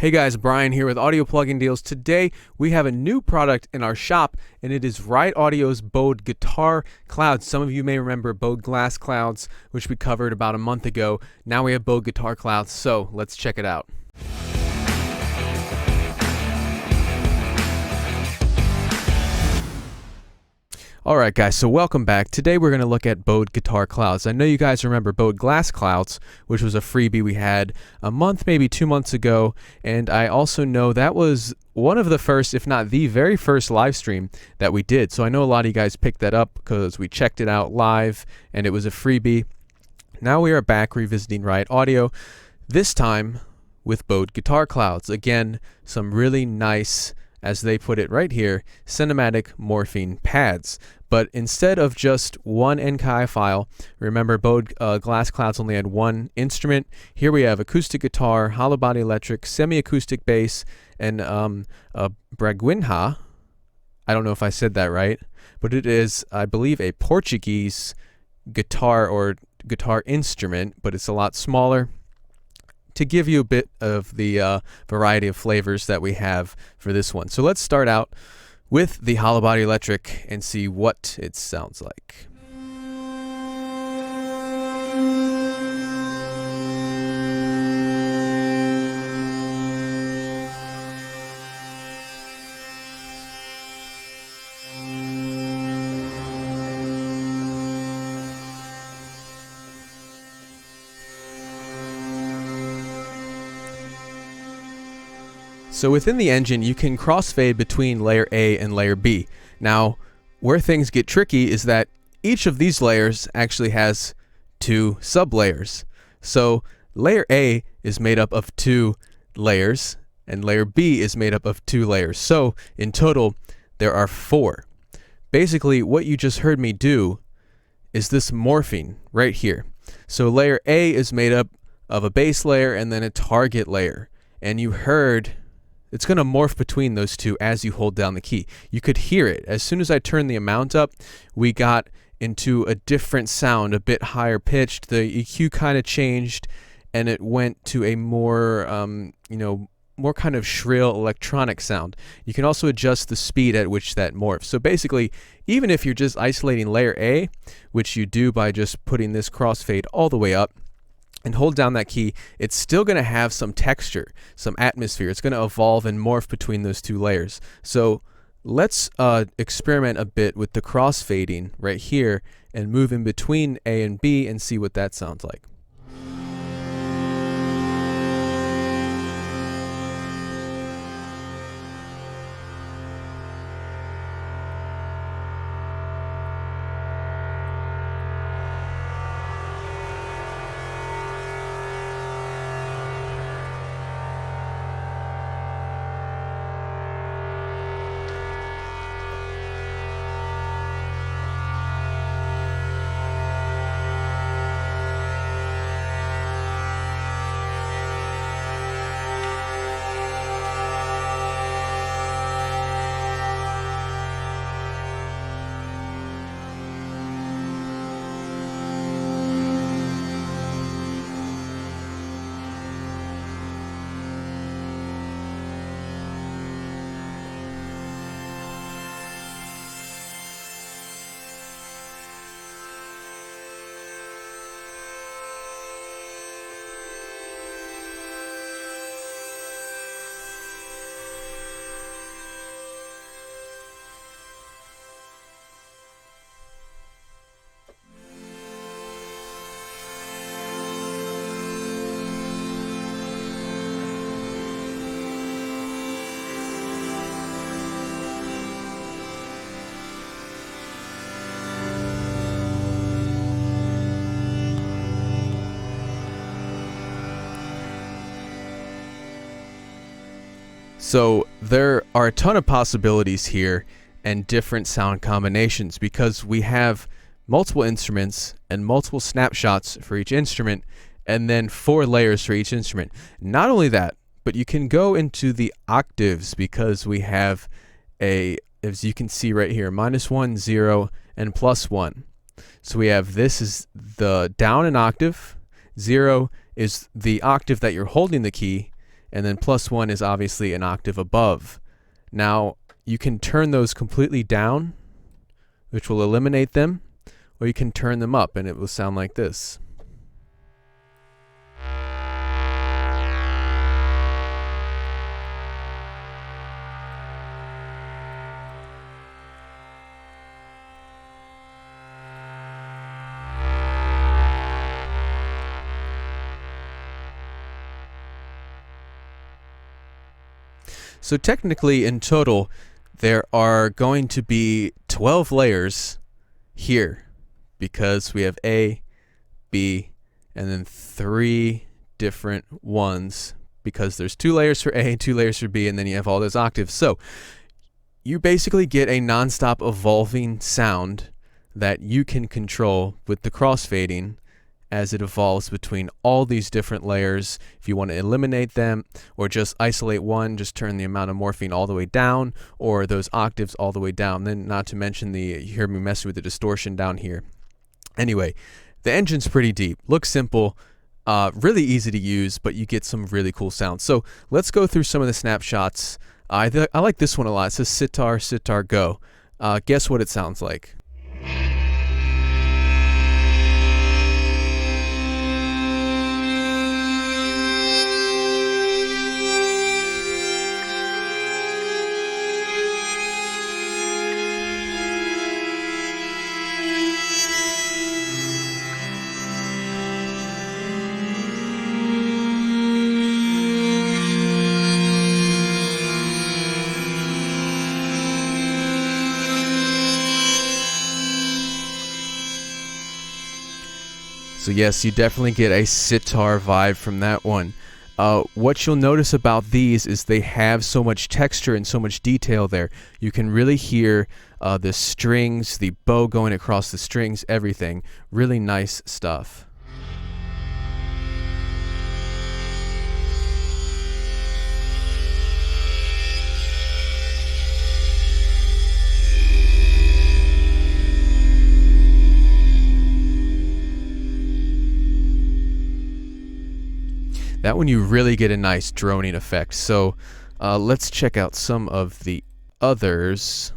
Hey guys, Brian here with Audio Plugin Deals. Today we have a new product in our shop, and it is Riot Audio's Bode Guitar Clouds. Some of you may remember Bode Glass Clouds, which we covered about a month ago. Now we have Bode Guitar Clouds, so let's check it out. Alright guys, so welcome back. Today we're going to look at Bode Guitar Clouds. I know you guys remember Bode Glass Clouds, which was a freebie we had a month, maybe 2 months ago, and I also know that was one of the first, if not the very first live stream that we did. So I know a lot of you guys picked that up because we checked it out live and it was a freebie. Now we are back revisiting Riot Audio, this time with Bode Guitar Clouds. Again, some really nice, as they put it right here, cinematic morphing pads. But instead of just one NKI file, remember Bode Glass Clouds only had one instrument. Here we have acoustic guitar, hollow body electric, semi-acoustic bass, and a braguinha. I don't know if I said that right, but it is, I believe, a Portuguese guitar or guitar instrument, but it's a lot smaller, to give you a bit of the variety of flavors that we have for this one. So let's start out with the hollow body electric and see what it sounds like. So within the engine, you can crossfade between layer A and layer B. Now, where things get tricky is that each of these layers actually has two sublayers. So layer A is made up of 2 layers, and layer B is made up of 2 layers. So in total, there are 4. Basically, what you just heard me do is this morphing right here. So layer A is made up of a base layer and then a target layer. And you heard it's going to morph between those two as you hold down the key. You could hear it. As soon as I turned the amount up, we got into a different sound, a bit higher pitched. The EQ kind of changed, and it went to a more, more kind of shrill electronic sound. You can also adjust the speed at which that morphs. So basically, even if you're just isolating layer A, which you do by just putting this crossfade all the way up, and hold down that key, it's still going to have some texture, some atmosphere. It's going to evolve and morph between those 2 layers. So let's experiment a bit with the crossfading right here and move in between A and B and see what that sounds like. So there are a ton of possibilities here and different sound combinations because we have multiple instruments and multiple snapshots for each instrument and then 4 layers for each instrument. Not only that, but you can go into the octaves because we have as you can see right here, -1, 0, and +1. So we have, this is the down an octave, 0 is the octave that you're holding the key, and then +1 is obviously an octave above. Now, you can turn those completely down, which will eliminate them, or you can turn them up and it will sound like this. So technically, in total, there are going to be 12 layers here, because we have A, B, and then 3 different ones, because there's 2 layers for A, 2 layers for B, and then you have all those octaves. So you basically get a non-stop evolving sound that you can control with the crossfading as it evolves between all these different layers. If you want to eliminate them or just isolate one, just turn the amount of morphing all the way down, or those octaves all the way down. Then not to mention you hear me messing with the distortion down here. Anyway, the engine's pretty deep, looks simple, really easy to use, but you get some really cool sounds. So let's go through some of the snapshots. I like this one a lot. It says sitar, sitar, go. Guess what it sounds like? So yes, you definitely get a sitar vibe from that one. What you'll notice about these is they have so much texture and so much detail there. You can really hear the strings, the bow going across the strings, everything. Really nice stuff. That one you really get a nice droning effect. So let's check out some of the others.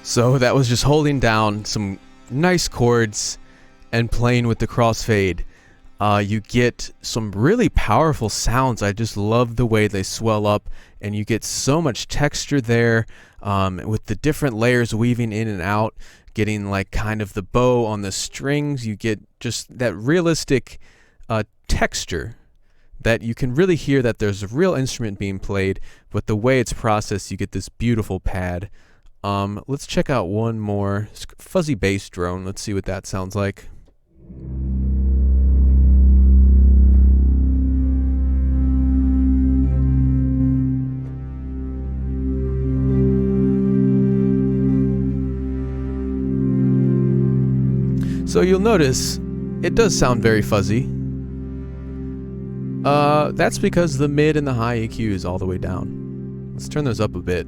So that was just holding down some nice chords and playing with the crossfade. You get some really powerful sounds. I just love the way they swell up, and you get so much texture there with the different layers weaving in and out, getting like kind of the bow on the strings. You get just that realistic texture that you can really hear that there's a real instrument being played, but the way it's processed, you get this beautiful pad. Let's check out one more fuzzy bass drone. Let's see what that sounds like. So you'll notice it does sound very fuzzy. That's because the mid and the high EQ is all the way down. Let's turn those up a bit.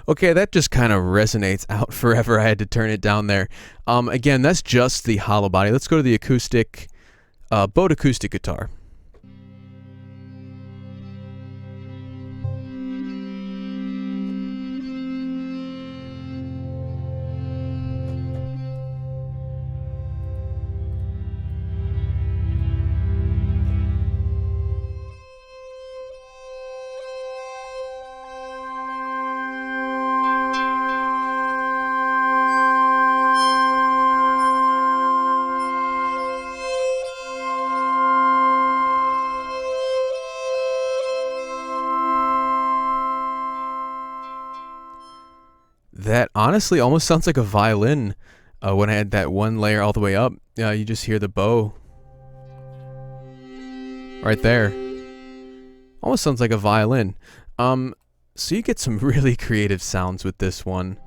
Okay, that just kind of resonates out forever. I had to turn it down there. Again, that's just the hollow body. Let's go to the acoustic, Bode acoustic guitar. That honestly almost sounds like a violin. When I had that one layer all the way up, you just hear the bow right there. Almost sounds like a violin. So you get some really creative sounds with this one.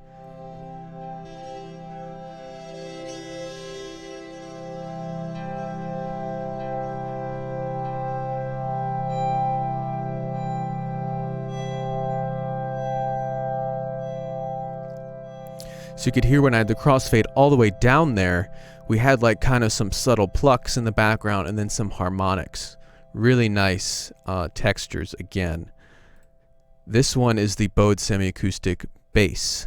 So you could hear when I had the crossfade all the way down there, we had like kind of some subtle plucks in the background and then some harmonics. Really nice textures again. This one is the Bode semi-acoustic bass.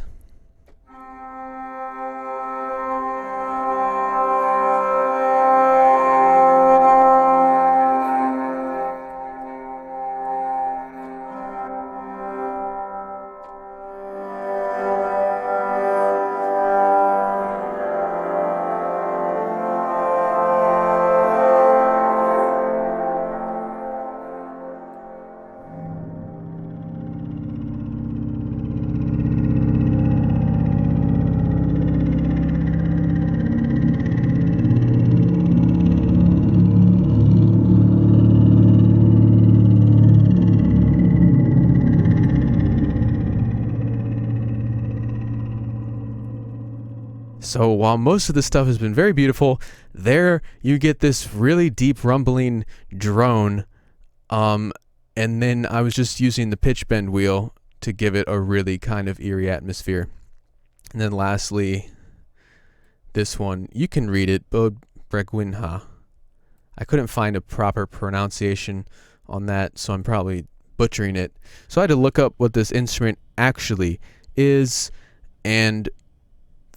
So while most of the stuff has been very beautiful, there you get this really deep rumbling drone, and then I was just using the pitch bend wheel to give it a really kind of eerie atmosphere. And then lastly, this one, you can read it, Bode Bregwinha. I couldn't find a proper pronunciation on that, so I'm probably butchering it. So I had to look up what this instrument actually is, and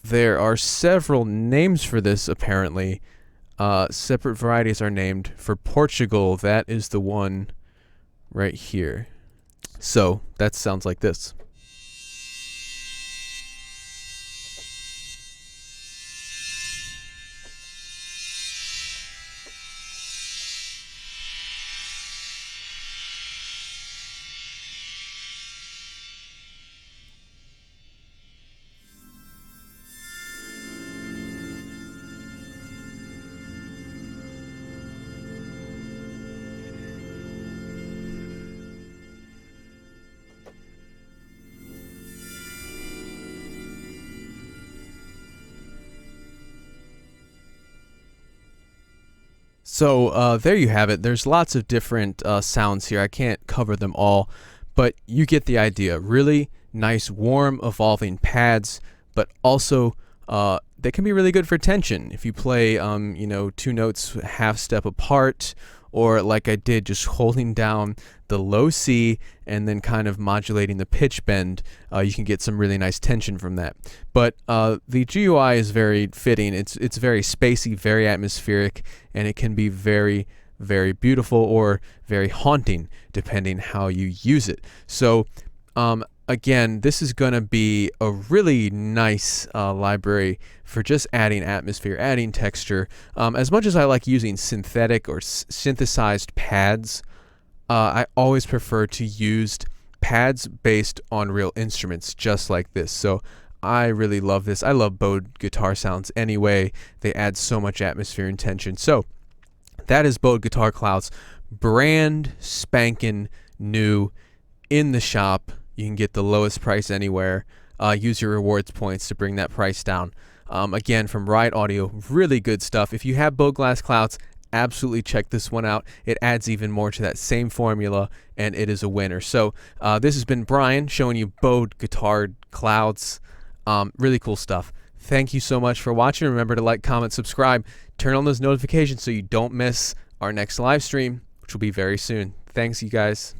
there are several names for this, apparently. Separate varieties are named. For Portugal, that is the one right here. So that sounds like this. So there you have it. There's lots of different sounds here. I can't cover them all, but you get the idea. Really nice, warm, evolving pads, but also they can be really good for tension. If you play, two notes half step apart, or like I did, just holding down the low C and then kind of modulating the pitch bend, you can get some really nice tension from that. But the GUI is very fitting. It's very spacey, very atmospheric, and it can be very, very beautiful or very haunting depending how you use it. So again, this is going to be a really nice library for just adding atmosphere, adding texture. As much as I like using synthetic or synthesized pads, I always prefer to use pads based on real instruments, just like this. So I really love this. I love Bode guitar sounds anyway. They add so much atmosphere and tension. So that is Bode Guitar Clouds, brand spanking new in the shop. You can get the lowest price anywhere. Use your rewards points to bring that price down. Again, from Riot Audio, really good stuff. If you have Bode Glass Clouds, absolutely check this one out. It adds even more to that same formula, and it is a winner. So this has been Brian showing you bowed, guitared clouds. Really cool stuff. Thank you so much for watching. Remember to like, comment, subscribe, turn on those notifications so you don't miss our next live stream, which will be very soon. Thanks, you guys.